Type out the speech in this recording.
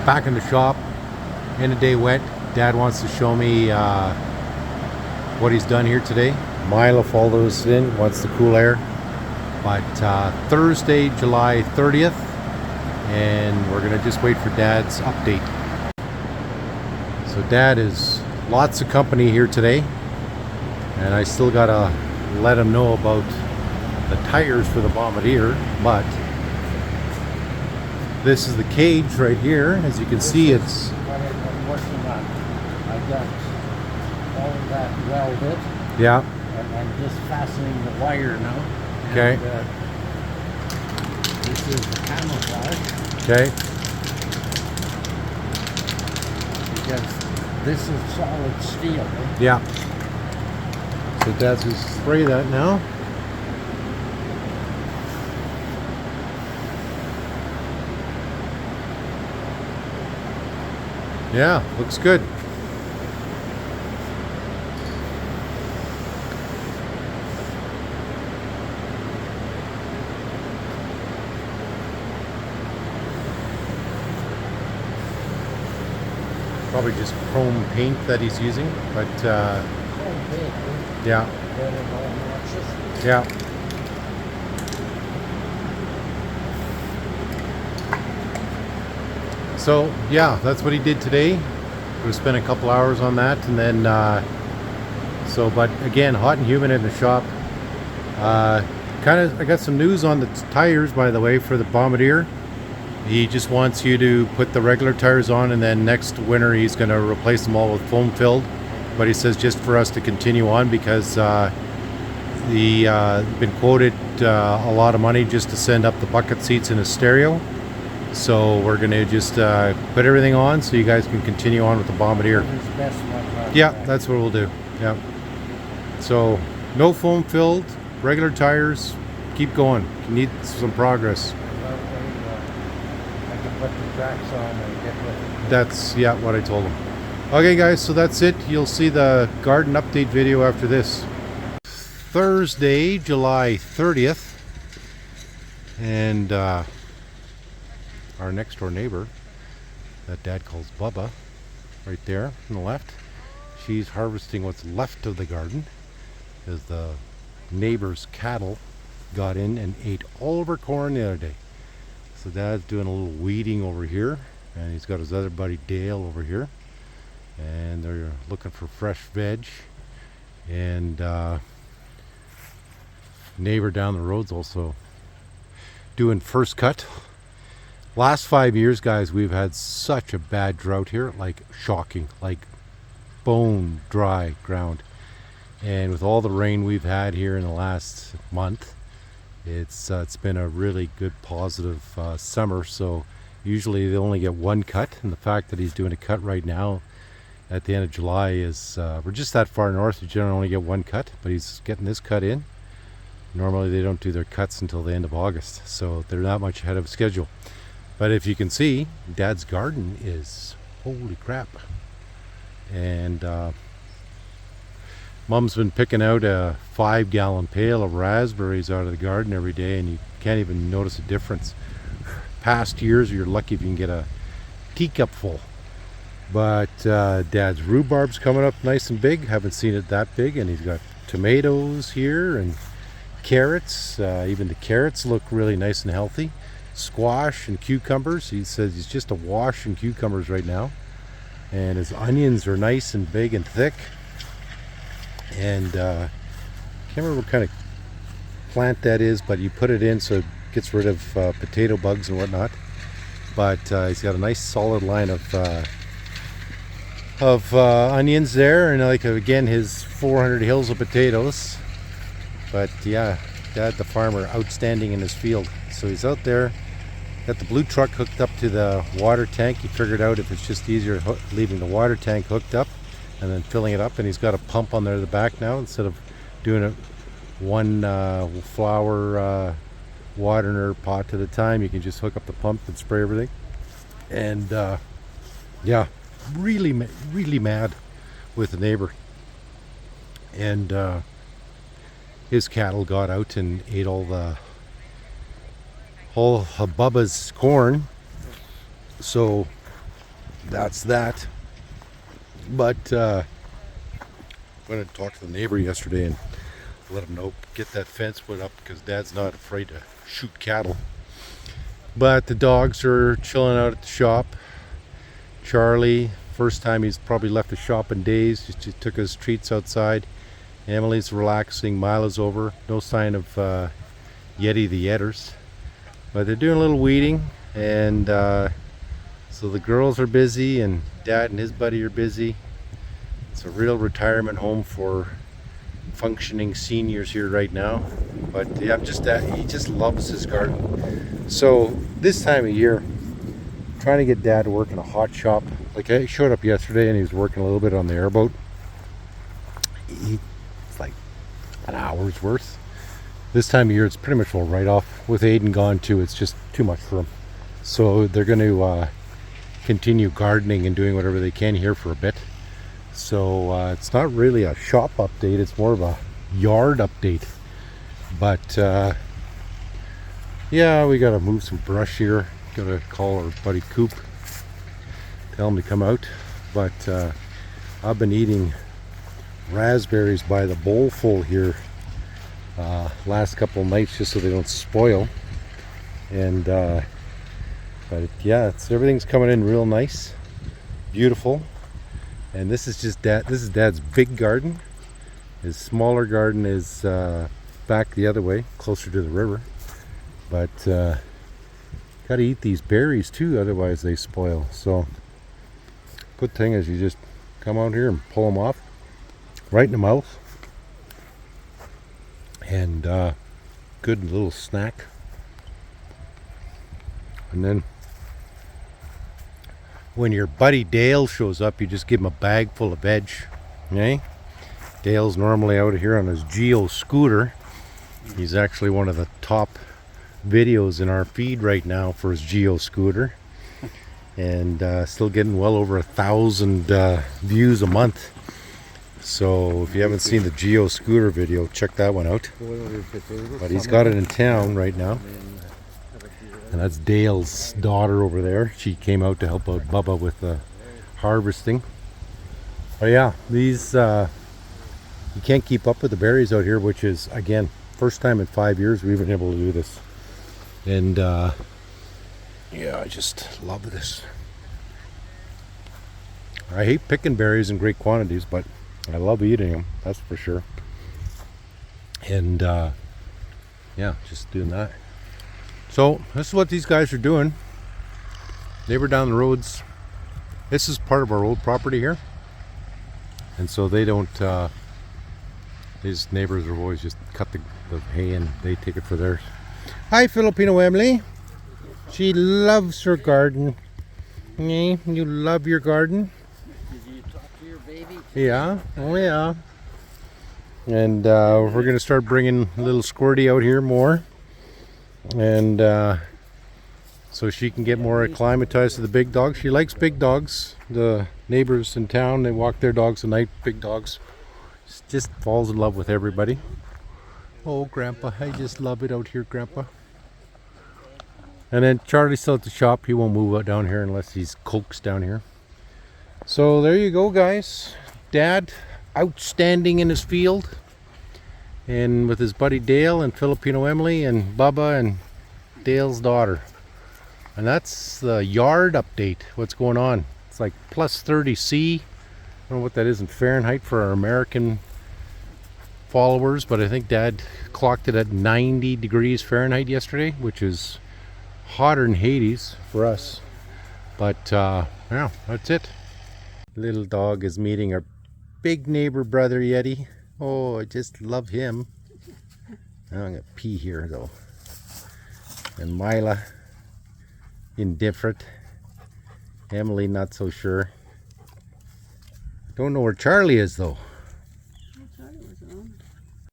back in the shop, end of day wet. Dad wants to show me what he's done here today. Mila followed us in, wants the cool air. But Thursday, July 30th, and we're gonna just wait for Dad's update. So Dad is lots of company here today, and I still gotta let him know about the tires for the Bombardier, but this is the cage right here. As you can see, it's what I'm working on. I got all of that welded. yeah. And I'm just fastening the wire now. Okay. And, this is the camouflage. Okay. Because this is solid steel. Yeah. So Dad's gonna spray that now. Yeah, looks good. Probably just chrome paint that he's using, but yeah, yeah. So yeah, that's what he did today. We spent a couple hours on that, and then but again, hot and humid in the shop. I got some news on the tires, by the way, for the Bombardier. He just wants you to put the regular tires on, and then next winter he's going to replace them all with foam filled. But he says just for us to continue on, because been quoted a lot of money just to send up the bucket seats and a stereo. So we're going to just put everything on so you guys can continue on with the Bombardier. Yeah, that's what we'll do. Yeah. So no foam filled, regular tires. Keep going. You need some progress. Put the tracks on and get with it. That's what I told him. Okay guys, so that's it. You'll see the garden update video after this. Thursday, July 30th, and our next door neighbor that Dad calls Bubba, right there on the left, she's harvesting what's left of the garden, as the neighbor's cattle got in and ate all of her corn the other day. So Dad's doing a little weeding over here, and he's got his other buddy Dale over here, and they're looking for fresh veg. And neighbor down the road's also doing first cut. Last 5 years, guys, we've had such a bad drought here, like shocking, like bone dry ground. And with all the rain we've had here in the last month, it's been a really good positive summer. So usually they only get one cut, and the fact that he's doing a cut right now at the end of July is we're just that far north, you generally only get one cut, but he's getting this cut in. Normally they don't do their cuts until the end of August, so they're not much ahead of schedule. But if you can see, Dad's garden is holy crap. And Mom's been picking out a 5-gallon pail of raspberries out of the garden every day, and you can't even notice a difference. Past years, you're lucky if you can get a teacup full. But Dad's rhubarb's coming up nice and big. Haven't seen it that big, and he's got tomatoes here and carrots. Even the carrots look really nice and healthy. Squash and cucumbers. He says he's just awash in cucumbers right now. And his onions are nice and big and thick. And can't remember what kind of plant that is, but you put it in so it gets rid of potato bugs and whatnot. But he's got a nice solid line of onions there, and like again his 400 hills of potatoes. But yeah, Dad the farmer, outstanding in his field. So he's out there, got the blue truck hooked up to the water tank. He figured out if it's just easier leaving the water tank hooked up and then filling it up, and he's got a pump on there at the back now. Instead of doing it one flower waterer pot at a time, you can just hook up the pump and spray everything. And yeah, really mad with the neighbor. And his cattle got out and ate all of Bubba's corn. So that's that. But went and talked to the neighbor yesterday and let him know, get that fence put up because Dad's not afraid to shoot cattle. But the dogs are chilling out at the shop. Charlie, first time he's probably left the shop in days, just took his treats outside. Emily's relaxing. Mila's over. No sign of Yeti the Yetters. But they're doing a little weeding, and so the girls are busy and Dad and his buddy are busy. It's a real retirement home for functioning seniors here right now. But yeah, he just loves his garden. So this time of year, trying to get Dad to work in a hot shop. Like, I showed up yesterday and he was working a little bit on the airboat. It's like an hour's worth. This time of year, it's pretty much all right off. With Aidan gone too, it's just too much for him. So they're going to continue gardening and doing whatever they can here for a bit. So it's not really a shop update, it's more of a yard update. But yeah, we got to move some brush here. Got to call our buddy Coop, tell him to come out. But I've been eating raspberries by the bowlful here last couple of nights just so they don't spoil. And but yeah, everything's coming in real nice, beautiful. And this is just this is Dad's big garden. His smaller garden is back the other way, closer to the river. But gotta eat these berries too, otherwise they spoil. So good thing is you just come out here and pull them off right in the mouth. And good little snack. And then when your buddy Dale shows up, you just give him a bag full of veg. Okay? Dale's normally out here on his Geo scooter. He's actually one of the top videos in our feed right now for his Geo scooter. And still getting well over 1,000 views a month. So if you haven't seen the Geo scooter video, check that one out. But he's got it in town right now. And that's Dale's daughter over there. She came out to help out Bubba with the harvesting. But yeah, these you can't keep up with the berries out here, which is, again, first time in 5 years we've been able to do this. And yeah, I just love this. I hate picking berries in great quantities, but I love eating them, that's for sure. And yeah, just doing that. So this is what these guys are doing. Neighbor down the roads. This is part of our old property here, and so they don't. These neighbors are always just cut the hay and they take it for theirs. Hi, Filipino Emily. She loves her garden. Yeah, you love your garden. Did you talk to your baby? Yeah. Oh yeah. And we're gonna start bringing little Squirty out here more. And so she can get more acclimatized to the big dogs. She likes big dogs. The neighbors in town, they walk their dogs at night, big dogs. She just falls in love with everybody. Oh, Grandpa, I just love it out here, Grandpa. And then Charlie's still at the shop. He won't move out down here unless he's coaxed down here. So there you go, guys. Dad, outstanding in his field. And with his buddy Dale and Filipino Emily and Bubba and Dale's daughter. And that's the yard update. What's going on? It's like plus 30 C. I don't know what that is in Fahrenheit for our American followers, but I think Dad clocked it at 90 degrees Fahrenheit yesterday, which is hotter than Hades for us. But yeah, that's it. Little dog is meeting our big neighbor brother Yeti. Oh, I just love him. Now I'm gonna pee here though. And Mila, indifferent. Emily, not so sure. Don't know where Charlie is though.